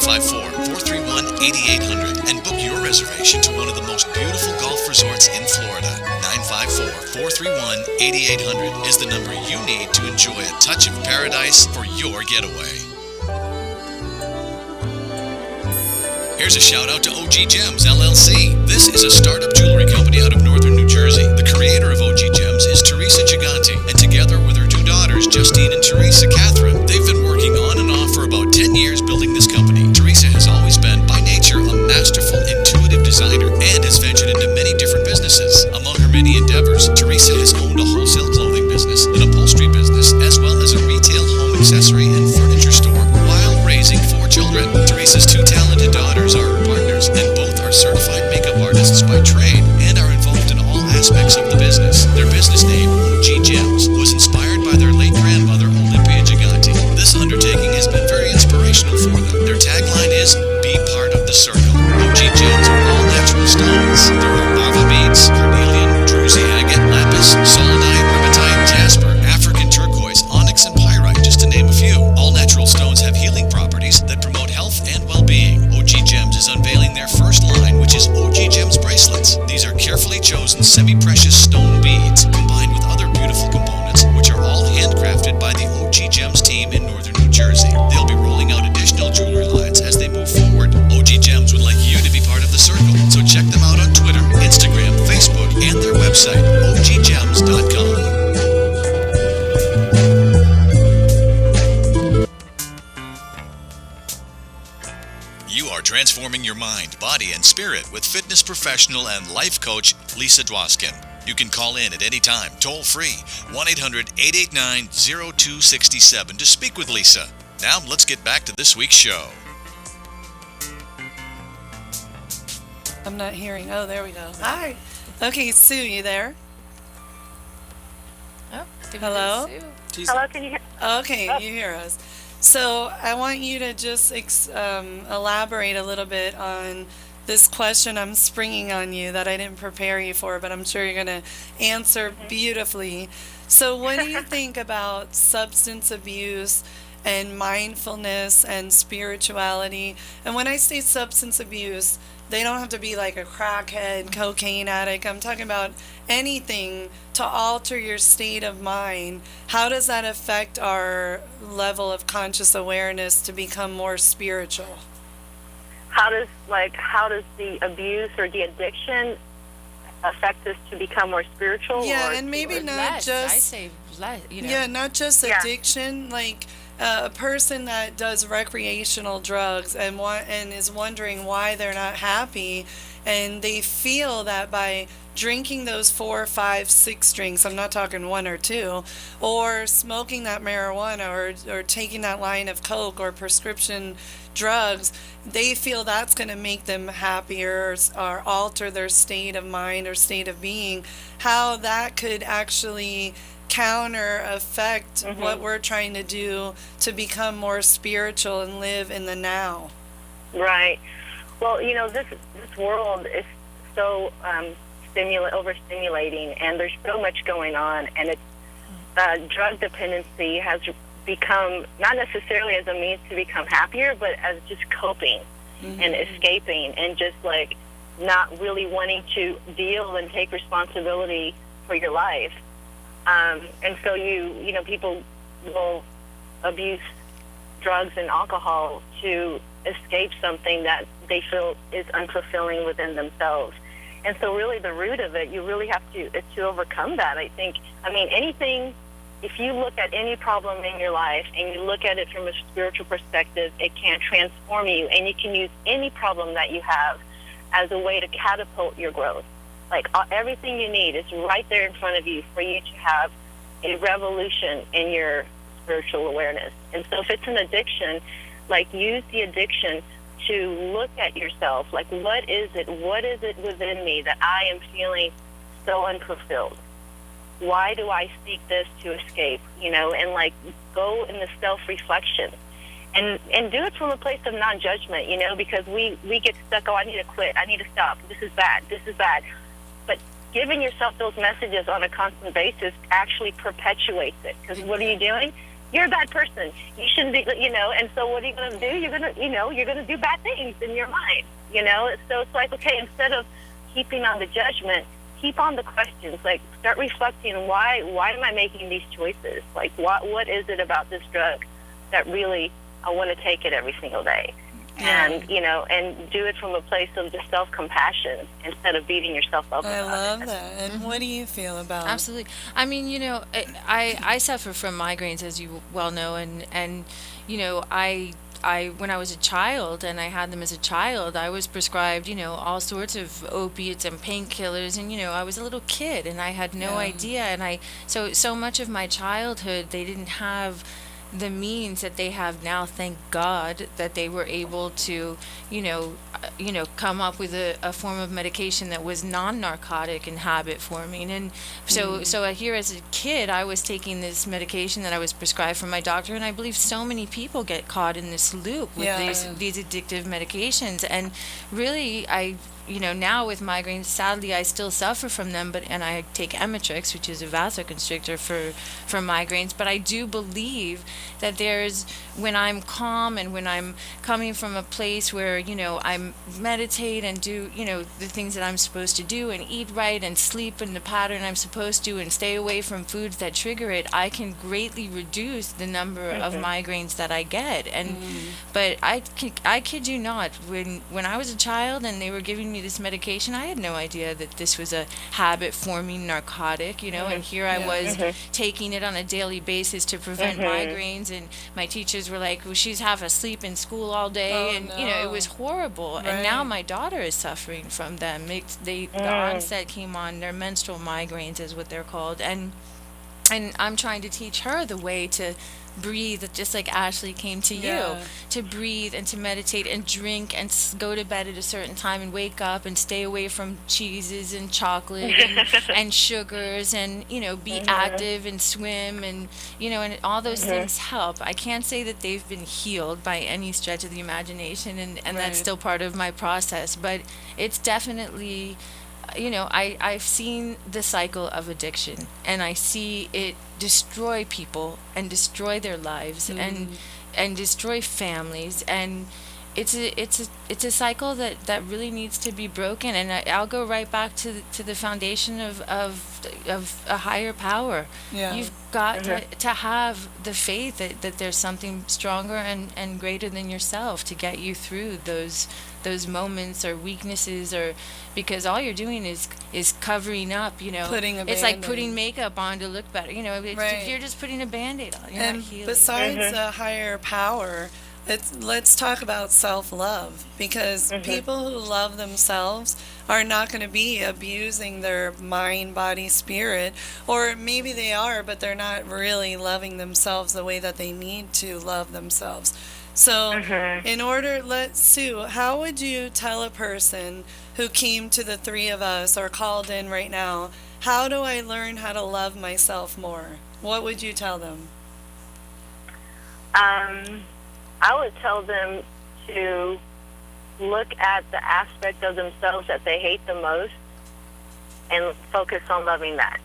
954-431-8800, and book your reservation to one of the most beautiful golf resorts in Florida. 954-431-8800 is the number you need to enjoy a touch of paradise for your getaway. Here's a shout out to OG Gems LLC. This is a startup jewelry company out of northern New Jersey. The creator of OG Gems is Teresa Giganti, and together with her two daughters, Justine and Teresa Catherine, they've been working on and off for about 10 years building this company. Teresa has always been, by nature, a masterful, intuitive designer and has ventured into many different businesses. Among her many endeavors, Teresa has owned a wholesale clothing business, an upholstery business, as well as a retail home accessory and furniture store while raising 4 children. Teresa's two talented daughters are her partners, and both are certified makeup artists by trade and are involved in all aspects of the business. Their business name, OG Gems, was inspired by their late grandmother, Olympia Giganti. This undertaking has been very inspirational for them. Their tagline is, "Be part of the circle." OG Gems are all natural stones. There are lava beads, carnelian, druzy agate, lapis, solidite, hematite, jasper, African turquoise, onyx, and pyrite, just to name a few. All natural stones have healing properties that promote health and well-being. OG Gems is unveiling their first line, which is OG Gems bracelets. These are carefully chosen semi-precious stone beads combined with other beautiful components, which are all handcrafted by the OG Gems team in northern New Jersey. They'll be rolling out additional jewelry lines as they move forward. OG Gems would like you to be part of the circle, so check them out on Twitter, Instagram, Facebook, and their website, oggems.com. You are transforming your mind, body, and spirit with fitness professional and life coach Lisa Dwoskin. You can call in at any time, toll free, 1-800-889-0267 to speak with Lisa. Now let's get back to this week's show. I'm not hearing. Oh, there we go. Hi. Okay, Sue, you there? Oh, Hello? Hello, can you hear? Okay, you hear us. So I want you to just elaborate a little bit on this question I'm springing on you that I didn't prepare you for, but I'm sure you're going to answer beautifully. So what do you think about substance abuse and mindfulness and spirituality? And when I say substance abuse, they don't have to be like a crackhead, cocaine addict. I'm talking about anything to alter your state of mind. How does that affect our level of conscious awareness to become more spiritual? How does the abuse or the addiction affect us to become more spiritual? Yeah, or, and maybe or not less. just I say less, you know. Yeah, not just Yeah. addiction, like a person that does recreational drugs and is wondering why they're not happy, and they feel that by drinking those 4, 5, 6 drinks, I'm not talking 1 or 2, or smoking that marijuana, or taking that line of coke or prescription drugs, they feel that's going to make them happier, or alter their state of mind or state of being, how that could actually counter affect what we're trying to do to become more spiritual and live in the now. Right. Well, you know, this world is so overstimulating, and there's so much going on, and it's drug dependency has become, not necessarily as a means to become happier, but as just coping and escaping, and just like not really wanting to deal and take responsibility for your life. And so you know, people will abuse drugs and alcohol to escape something that they feel is unfulfilling within themselves. And so really the root of it, you really have to overcome that, I think. I mean, anything, if you look at any problem in your life and you look at it from a spiritual perspective, it can transform you, and you can use any problem that you have as a way to catapult your growth. Like everything you need is right there in front of you for you to have a revolution in your spiritual awareness. And so if it's an addiction, like use the addiction to look at yourself, like what is it within me that I am feeling so unfulfilled? Why do I seek this to escape? You know, and like go in the self-reflection. And do it from a place of non-judgment, you know, because we get stuck, I need to quit, I need to stop, this is bad. But giving yourself those messages on a constant basis actually perpetuates it. Because what are you doing? You're a bad person. You shouldn't be, you know, and so what are you going to do? You're going to do bad things in your mind, you know? So it's like, okay, instead of keeping on the judgment, keep on the questions. Like, start reflecting, why am I making these choices? Like, what is it about this drug that really I want to take it every single day? And, you know, and do it from a place of just self-compassion instead of beating yourself up. I love that. And what do you feel about it? Absolutely. I mean, you know, I suffer from migraines, as you well know, and you know, I when I was a child and I had them as a child, I was prescribed, you know, all sorts of opiates and painkillers, and you know, I was a little kid and I had no idea, and so much of my childhood they didn't have the means that they have now. Thank God that they were able to, you know, come up with a form of medication that was non-narcotic and habit forming. And so here as a kid, I was taking this medication that I was prescribed from my doctor, and I believe so many people get caught in this loop with these addictive medications. And really, you know, now with migraines, sadly, I still suffer from them, and I take Emitrix, which is a vasoconstrictor for migraines. But I do believe that when I'm calm and when I'm coming from a place where, you know, I meditate and do, you know, the things that I'm supposed to do and eat right and sleep in the pattern I'm supposed to and stay away from foods that trigger it, I can greatly reduce the number of migraines that I get. And but I kid you not, when I was a child and they were giving me this medication, I had no idea that this was a habit-forming narcotic, you know, and here I was taking it on a daily basis to prevent migraines, and my teachers were like, well, she's half asleep in school all day, you know, it was horrible. And now my daughter is suffering from them. The onset came on, their menstrual migraines is what they're called, and I'm trying to teach her the way to breathe, just like Ashley came to you, to breathe and to meditate and drink and go to bed at a certain time and wake up and stay away from cheeses and chocolate and sugars, and, you know, be active and swim, and, you know, and all those things help. I can't say that they've been healed by any stretch of the imagination, and that's still part of my process, but it's definitely, you know, I've seen the cycle of addiction, and I see it destroy people and destroy their lives and destroy families, and it's a cycle that really needs to be broken. And I'll go right back to the foundation of a higher power. You've got to have the faith that there's something stronger and greater than yourself to get you through those moments or weaknesses, or because all you're doing is covering up, you know. It's like putting makeup on to look better, you know. If you're just putting a Band-Aid on, you're not healing. Besides a higher power, let's talk about self-love, because people who love themselves are not going to be abusing their mind, body, spirit, or maybe they are, but they're not really loving themselves the way that they need to love themselves. So, in order, Sue, how would you tell a person who came to the three of us or called in right now, how do I learn how to love myself more? What would you tell them? I would tell them to look at the aspect of themselves that they hate the most and focus on loving that.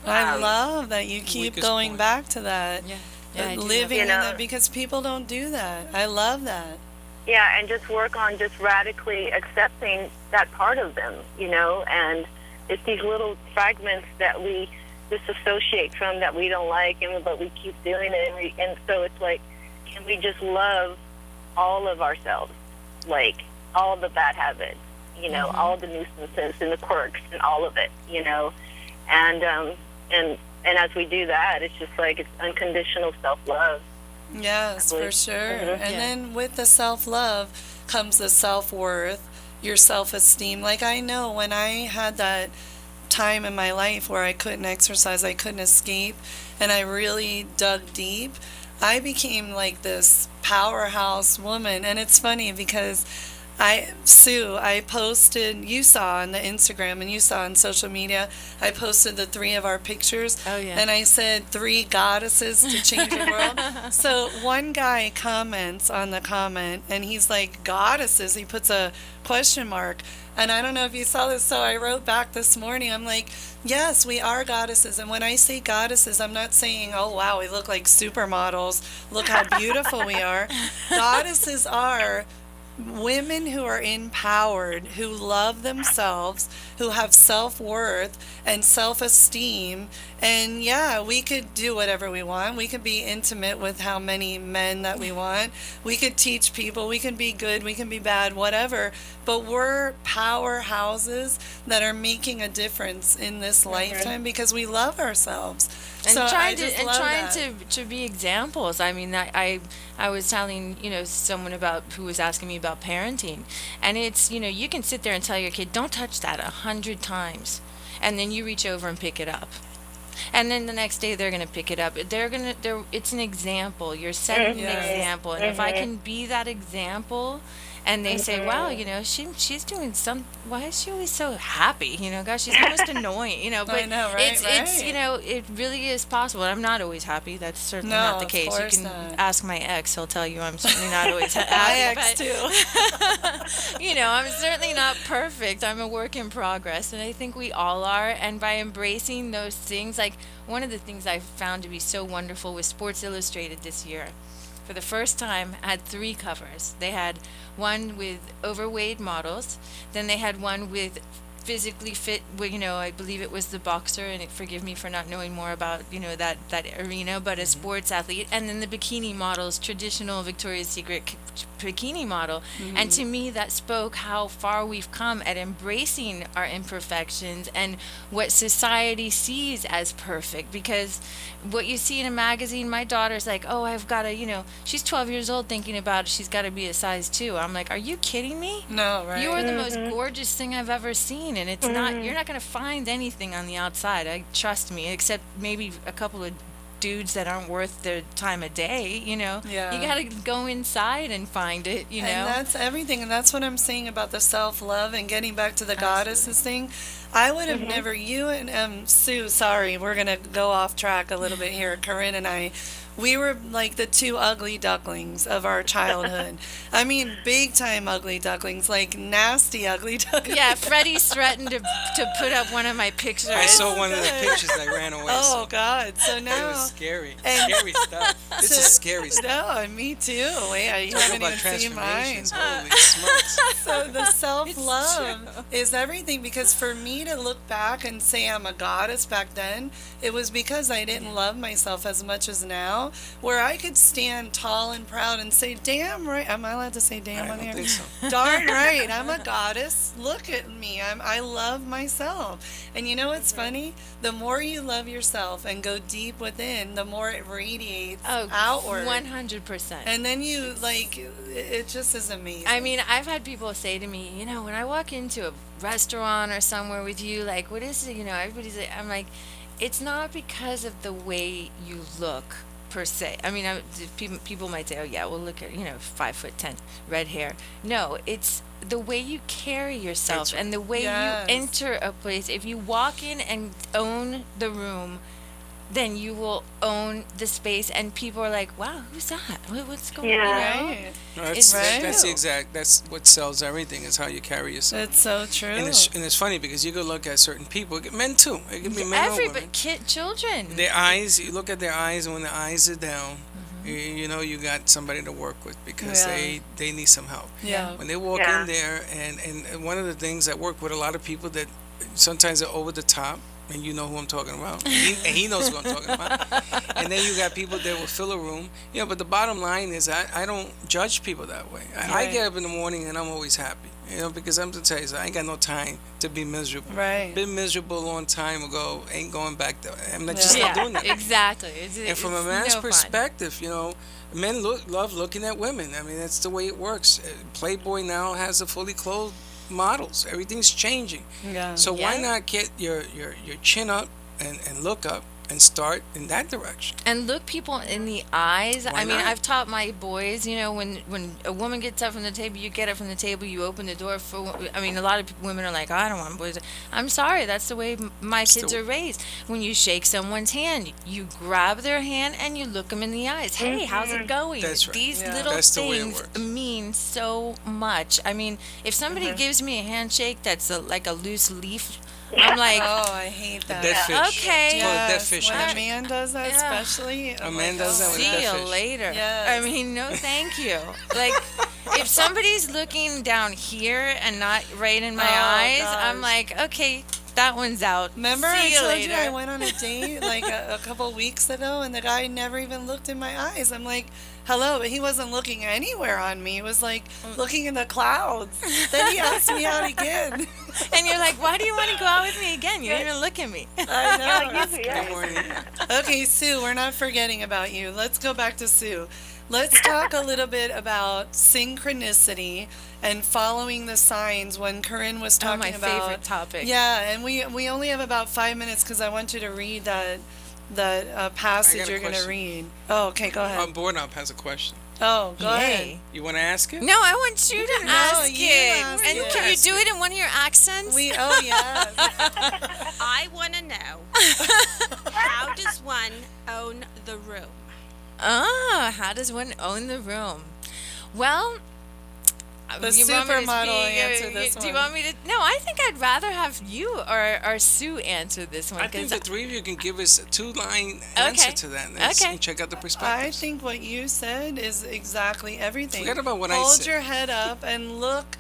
I love that you keep going back to that. Yeah. Yeah, I do living love in that. that, because people don't do that. I love that. Yeah, and just work on just radically accepting that part of them, and it's these little fragments that we disassociate from that we don't like, but we keep doing it, and so it's like, can we just love all of ourselves, like all the bad habits, all the nuisances and the quirks and all of it, and as we do that, it's just like it's unconditional self-love. Yes, for sure. And then with the self-love comes the self-worth, your self-esteem. Like, I know when I had that time in my life where I couldn't exercise, I couldn't escape, and I really dug deep, I became like this powerhouse woman. And it's funny because Sue, I posted, you saw on the Instagram and you saw on social media, I posted the three of our pictures. Oh, yeah. And I said 3 goddesses to change the world. So one guy comments on the comment and he's like, goddesses? He puts a question mark. And I don't know if you saw this, so I wrote back this morning. I'm like, yes, we are goddesses. And when I say goddesses, I'm not saying, oh, wow, we look like supermodels. Look how beautiful we are. Goddesses are women who are empowered, who love themselves, who have self-worth and self-esteem. And yeah, we could do whatever we want. We could be intimate with how many men that we want. We could teach people. We can be good. We can be bad, whatever. But we're powerhouses that are making a difference in this lifetime because we love ourselves. And so trying to to be examples. I mean, I was telling someone about who was asking me about parenting, and it's you can sit there and tell your kid, don't touch that 100 times, and then you reach over and pick it up, and then the next day they're gonna pick it up. It's an example. You're setting an example, and if I can be that example. And they say, wow, she's doing some, why is she always so happy? Gosh, she's almost annoying, but I know, right, it's it really is possible. I'm not always happy. That's certainly not the of case. You course can not. ask my ex. He'll tell you I'm certainly not always happy. my ex too. I'm certainly not perfect. I'm a work in progress, and I think we all are. And by embracing those things, like one of the things I found to be so wonderful was Sports Illustrated this year. For the first time, had 3 covers. They had one with overweight models, then they had one with physically fit, I believe it was the boxer, and forgive me for not knowing more about, that arena, but a sports athlete, and then the bikini models, traditional Victoria's Secret bikini model. And to me, that spoke how far we've come at embracing our imperfections and what society sees as perfect, because what you see in a magazine, my daughter's like, oh, I've got to, she's 12 years old thinking about she's got to be a size 2. I'm like, are you kidding me? No, right? You are the most gorgeous thing I've ever seen, and it's not, you're not going to find anything on the outside, trust me, except maybe a couple of dudes that aren't worth their time of day, Yeah. You got to go inside and find it, And that's everything. And that's what I'm saying about the self-love and getting back to the goddesses thing. I would have never, you and Sue, sorry, we're going to go off track a little bit here. Karin and I, we were like the 2 ugly ducklings of our childhood. I mean, big time ugly ducklings, like nasty ugly ducklings. Yeah, Freddie's threatened to put up one of my pictures. I saw one of the pictures. I ran away. Oh, God. So It now. was scary. And- Scary stuff. This is scary stuff. No, me too. Wait, you Talk haven't about even seen mine. transformations. Holy smokes. So the self-love is everything, because for me to look back and say I'm a goddess back then, it was because I didn't love myself as much as now. now, where I could stand tall and proud and say, damn right. Am I allowed to say damn I on don't here? think so. Darn right. I'm a goddess. Look at me. I love myself. And you know what's funny? The more you love yourself and go deep within, the more it radiates outward. 100%. And then you, like, it just is amazing. I mean, I've had people say to me, when I walk into a restaurant or somewhere with you, like, what is it? Everybody's like, I'm like, it's not because of the way you look per se. I mean, people might say, oh yeah, well look at 5'10", red hair. No, it's the way you carry yourself and the way Yes. you enter a place. If you walk in and own the room, then you will own the space, and people are like, wow, who's that? What's going on? Right. No, It's that's true. that's what sells everything, is how you carry yourself. It's so true. And it's funny because you go look at certain people, men too. It could be men or Everybody, women. children. Their eyes, you look at their eyes, and when the eyes are down, Mm-hmm. you know you got somebody to work with, because Yeah. they need some help. Yeah. When they walk Yeah. in there, and one of the things I work with a lot of people that sometimes are over the top, and you know who I'm talking about, and he knows who I'm talking about. And then you got people that will fill a room, but the bottom line is I don't judge people that way. I Right. get up in the morning and I'm always happy, because I'm to tell you, I ain't got no time to be miserable. Right. Been miserable a long time ago, ain't going back there. I'm not just not doing that. Exactly. And from a man's perspective, men love looking at women. I mean, that's the way it works. Playboy now has a fully clothed models. Everything's changing. Yeah. So why Yeah. not get your chin up and look up and start in that direction? And look people in the eyes. Why I mean, not? I've taught my boys, when a woman gets up from the table, you get up from the table, you open the door for, I mean, a lot of women are like, I don't want boys. I'm sorry, that's the way my kids are raised. When you shake someone's hand, you grab their hand and you look them in the eyes. Hey, how's it going? That's right. These Yeah. little That's the way it things works. mean so much. I mean, if somebody gives me a handshake that's like a loose leaf, I'm like, Oh, I hate that. Dead fish. okay. It's called a dead Yes, fish when a handshake. man does that, Yeah. especially. A man does that with See dead you fish. later. Yes. I mean, no thank you. Like, if somebody's looking down here and not right in my eyes, I'm gosh. like, okay, that one's out. Remember See I you told later. you I went on a date like a couple weeks ago, and the guy never even looked in my eyes. I'm like, hello, but he wasn't looking anywhere on me. He was like looking in the clouds. Then he asked me out again. And you're like, why do you want to go out with me again? You didn't even look at me. I know. Good morning. Okay, Sue, we're not forgetting about you. Let's go back to Sue. Let's talk a little bit about synchronicity and following the signs when Karin was talking my about. favorite topic. Yeah, and we only have about 5 minutes because I want you to read that passage I got a you're going to question. read. Oh, okay, go ahead. Board Up has a question. Oh, go Yay. ahead. You want to ask it? No, I want you to ask you it. ask And it. can you do it in one of your accents? Oh, yeah. I want to know, how does one own the room? How does one own the room? Well, The you want me to supermodel speak, answer this Do you one. want me to? No, I think I'd rather have you or Sue answer this one. I think 'cause the three of you can give us a two-line answer to that. Okay. And check out the I perspectives. think what you said is exactly everything. Forget about what I Hold said. your head up and look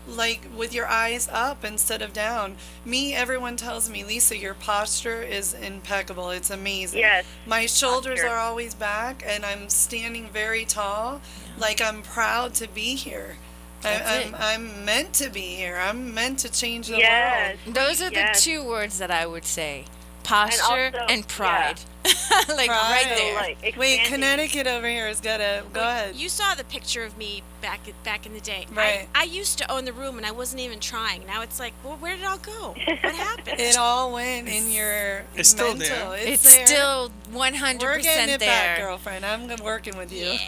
like with your eyes up instead of down. Everyone tells me, Lisa, your posture is impeccable. It's amazing. Yes. My shoulders Posture. are always back and I'm standing very tall. Like I'm proud to be here. That's it. I'm meant to be here. I'm meant to change the Yes. world. Those are the Yes. two words that I would say: posture also- and pride. Like Pride. right there. Like Wait, expanding. Connecticut over here has got to go ahead. You saw the picture of me back in the day. Right. I used to own the room and I wasn't even trying. Now it's like, well, where did it all go? What happened? It all went in your It's still mental. there. It's there. still We're 100% getting it back, there. girlfriend. I'm working with you.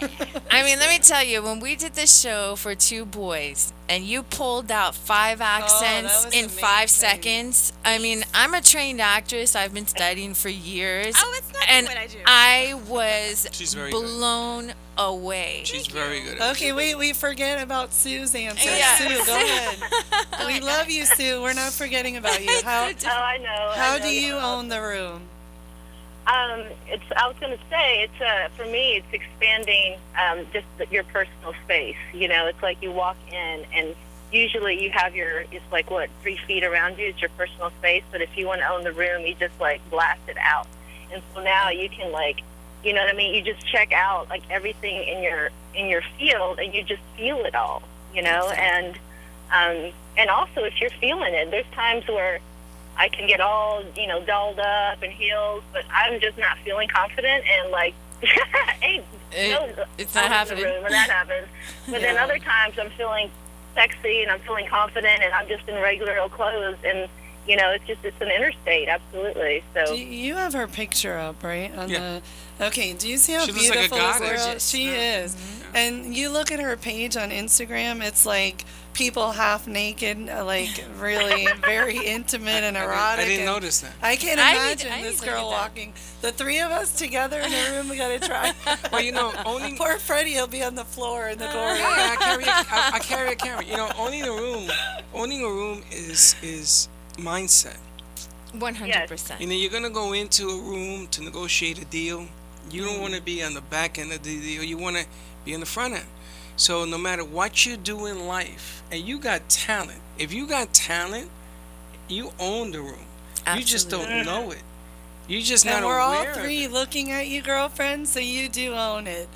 I mean, let me tell you, when we did this show for two boys and you pulled out 5 accents was in 5 amazing. seconds, I mean, I'm a trained actress. I've been studying for years. Oh, it's not and what I do. I was She's very good. blown away. She's very good at it. Okay, wait, we forget about Sue's answer. Yeah. Sue, go ahead. We love you, Sue. We're not forgetting about you. How Oh, I know. how do you own the room? It's. I was going to say it's. For me, it's expanding just your personal space. You know, it's like you walk in, and usually you have it's like 3 feet around you. It's your personal space. But if you want to own the room, you just like blast it out. And so now you can like You know what I mean? You just check out like everything in your field, and you just feel it all. You know, and also if you're feeling it, there's times where I can get all dolled up and healed, but I'm just not feeling confident and like it's not happening. When that happens, but then other times I'm feeling sexy and I'm feeling confident and I'm just in regular old clothes, and it's an inner state, absolutely. So you have her picture up, right? Okay, do you see how She looks beautiful like a this girl? goddess. She is. And you look at her page on Instagram, it's like people half naked, like really very intimate and erotic. I didn't and notice that. I can't I imagine need this to look girl at that. walking. The three of us together in a room, we gotta try. Well, owning Poor Freddie will be on the floor in the corner. yeah, I carry a camera. Owning a room is mindset. 100%. You're gonna go into a room to negotiate a deal. You don't want to be on the back end of the deal. You want to be on the front end. So no matter what you do in life, and you got talent. If you got talent, you own the room. You just don't know it. You're just not And we're aware all three of it. looking at you, girlfriend, so you do own it.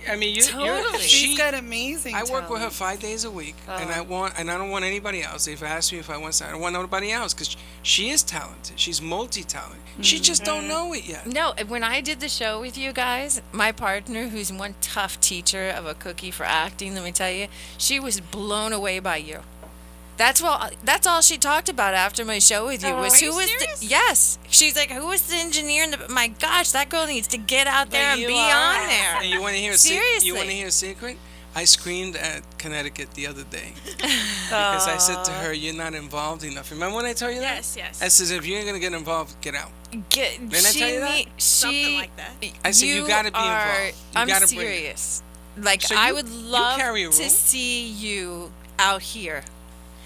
I mean, Totally. She's got amazing I work with her talent. 5 days a week, and Oh. I don't want anybody else. They've asked me if I want, I don't want nobody else because she is talented. She's multi-talented. She just don't know it yet. No, when I did the show with you guys, my partner, who's one tough teacher of a cookie for acting, let me tell you, she was blown away by you. That's all she talked about after my show with you was Are who you was serious? yes. She's like, who was the engineer? My gosh, that girl needs to get out there and you be are. on there. And you want to hear Seriously. You want to hear a secret? I screamed at Connecticut the other day because I said to her, "You're not involved enough." Remember when I told you that? Yes. I said, "If you ain't gonna get involved, get out." Didn't I tell you that? Something like that. I said, you gotta be involved. You I'm gotta bring it. serious. Like, So I you- would you love carry a to room. see you out here,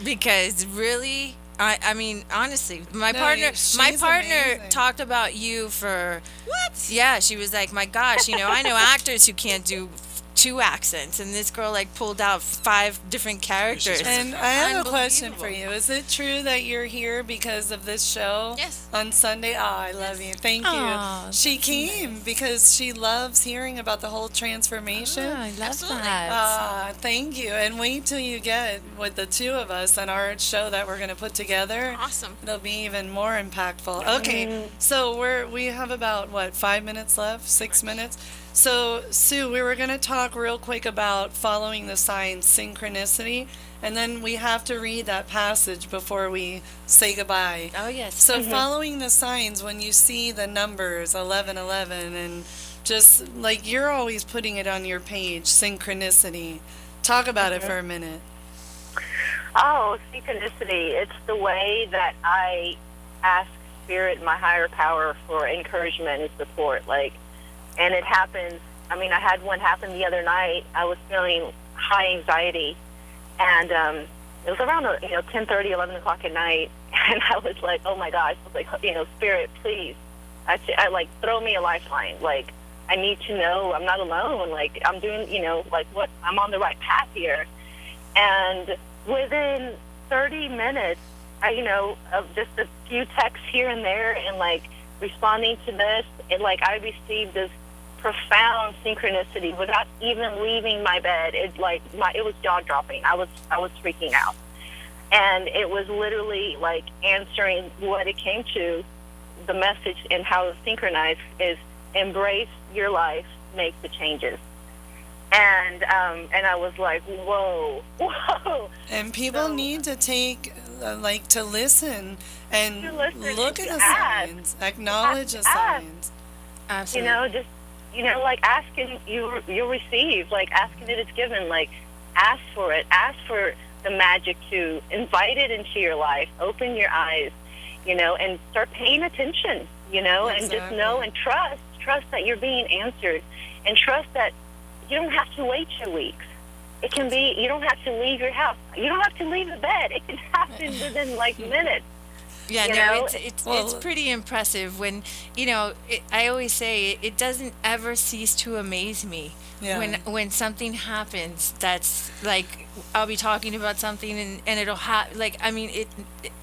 because really, I mean, honestly, my No, partner she's amazing. talked about you for What? yeah. She was like, my gosh, I know actors who can't do 2 accents, and this girl like pulled out 5 different characters. And I have a question for Unbelievable. you. Is it true that you're here because of this show? Yes. On Sunday? Oh, I love you. Thank you. Aw, She came because she loves hearing about the whole transformation. Oh, I love Absolutely. that. Thank you. And wait till you get with the two of us on our show that we're going to put together. Awesome. It'll be even more impactful. Okay, so we have about 5 minutes left, 6 minutes. So Sue, we were going to talk real quick about following the signs, synchronicity, and then we have to read that passage before we say goodbye. Oh yes. So following the signs, when you see the numbers 1111, and just like you're always putting it on your page, synchronicity. Talk about it for a minute. Oh, synchronicity. It's the way that I ask Spirit, my higher power, for encouragement and support. And it happens. I mean, I had one happen the other night. I was feeling high anxiety, and it was around 10:30, 11 o'clock at night, and I was like, oh my gosh, I was like, Spirit, please, I like, throw me a lifeline. Like, I need to know I'm not alone. Like, I'm doing, what, I'm on the right path here. And within 30 minutes, of just a few texts here and there, and responding to this, and I received this profound synchronicity without even leaving my bed. It was jaw dropping. I was freaking out, and it was literally answering what it came to. The message and how it's synchronized is embrace your life, make the changes. And I was like, whoa. And people So- need to take, to listen and To listen look and at the to ask. signs, acknowledge the Ask. signs. Absolutely. Asking you'll receive, asking it is given, ask for it, ask for the magic to invite it into your life, open your eyes, and start paying attention, and just know and trust that you're being answered, and trust that you don't have to wait 2 weeks. It can be, you don't have to leave your house. You don't have to leave the bed. It can happen within minutes. Yeah, You no, know? it's pretty impressive when, I always say it doesn't ever cease to amaze me Yeah. when something happens that's like, I'll be talking about something and it'll like, I mean,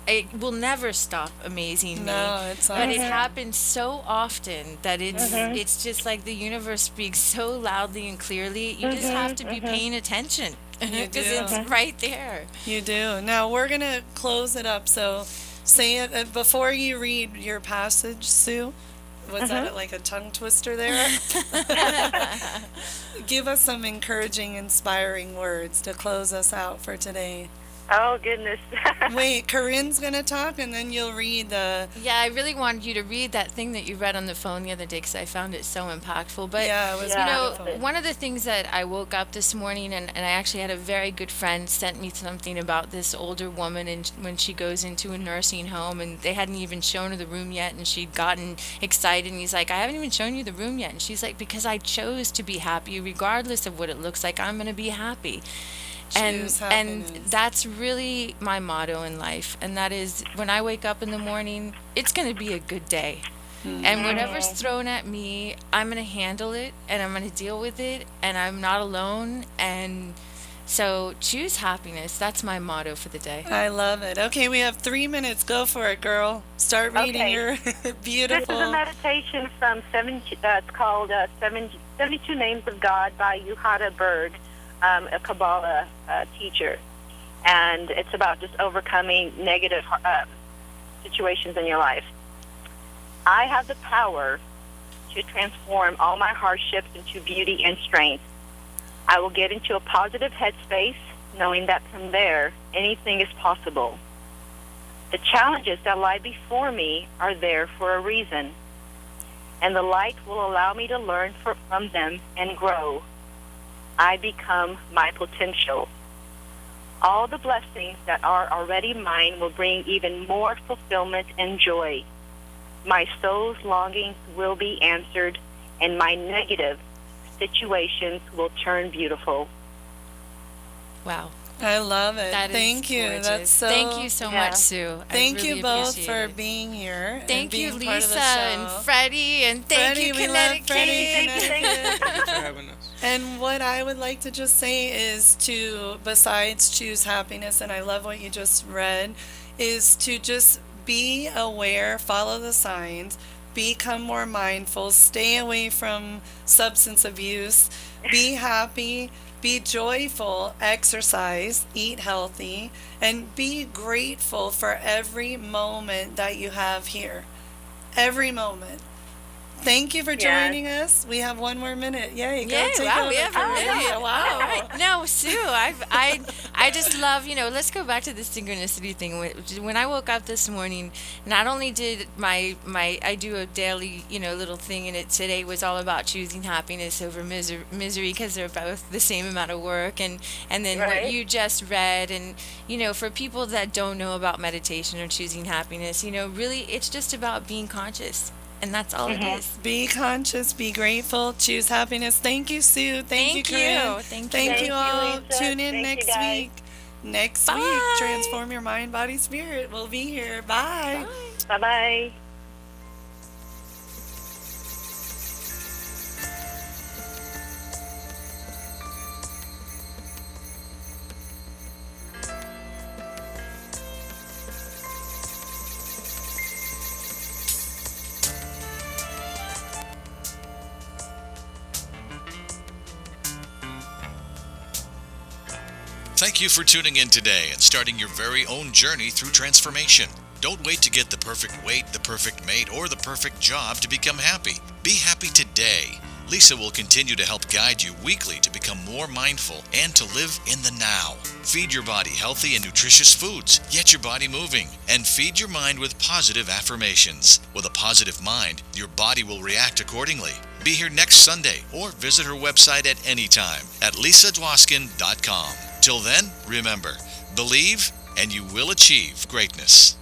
it will never stop amazing me. No, it's But it awesome. happens so often that it's just like the universe speaks so loudly and clearly. You just have to be paying attention You because do. it's right there. You do. Now we're going to close it up. So say it before you read your passage, Sue. Was that like a tongue twister there? Give us some encouraging, inspiring words to close us out for today. Oh, goodness. Wait, Karin's going to talk and then you'll read the... Yeah, I really wanted you to read that thing that you read on the phone the other day because I found it so impactful. But, Yeah, it was you know, one of the things that I woke up this morning and I actually had a very good friend sent me something about this older woman and when she goes into a nursing home and they hadn't even shown her the room yet and she'd gotten excited and he's like, I haven't even shown you the room yet. And she's like, because I chose to be happy regardless of what it looks like, I'm going to be happy. Choose And happiness. that's really my motto in life, and that is when I wake up in the morning, it's going to be a good day. And whatever's thrown at me, I'm going to handle it and I'm going to deal with it and I'm not alone. And so choose happiness. That's my motto for the day. I love it. Okay, we have 3 minutes. Go for it, girl. Start reading Okay. your This is a beautiful... meditation from it's called 72 Names of God by Yuhada Berg, a Kabbalah teacher. And it's about just overcoming negative situations in your life. I have the power to transform all my hardships into beauty and strength. I will get into a positive headspace, knowing that from there, anything is possible. The challenges that lie before me are there for a reason, and the light will allow me to learn from them and grow. I become my potential. All the blessings that are already mine will bring even more fulfillment and joy. My soul's longings will be answered, and my negative situations will turn beautiful. Wow. I love it. That is Thank you. gorgeous. That's so... Thank you so Yeah. much, Sue. I Thank really you both appreciate for it. being here. and Thank you, being part of the Lisa and show. Freddie, and thank Freddie, you, we love Connecticut. Freddie, Thank you, thank you. Thanks for having us. And what I would like to just say is to, besides choose happiness, and I love what you just read, is to just be aware, follow the signs, become more mindful, stay away from substance abuse, be happy, be joyful, exercise, eat healthy, and be grateful for every moment that you have here. Every moment. Thank you for Yes. joining us. We have 1 more minute. Yay, go Yeah, take wow, over. we have a Karin. minute. Wow. All right. No, Sue, I just love, let's go back to the synchronicity thing. When I woke up this morning, not only did I do a daily, little thing, and it today was all about choosing happiness over misery because they're both the same amount of work, and then what Right. you just read, and, for people that don't know about meditation or choosing happiness, really it's just about being conscious. And that's all it is. Be conscious, be grateful, choose happiness. Thank you, Sue. Thank you, Thank Karin. you. Thank you. Thank Thank you you, all. Lisa. Tune in Thank you, next guys. week. Next Bye. week, Transform Your Mind, Body, Spirit. We'll be here. Bye. Bye-bye. Thank you for tuning in today and starting your very own journey through transformation. Don't wait to get the perfect weight, the perfect mate, or the perfect job to become happy. Be happy today. Lisa will continue to help guide you weekly to become more mindful and to live in the now. Feed your body healthy and nutritious foods. Get your body moving. And feed your mind with positive affirmations. With a positive mind, your body will react accordingly. Be here next Sunday or visit her website at any time at lisadwoskin.com. Till then, remember, believe and you will achieve greatness.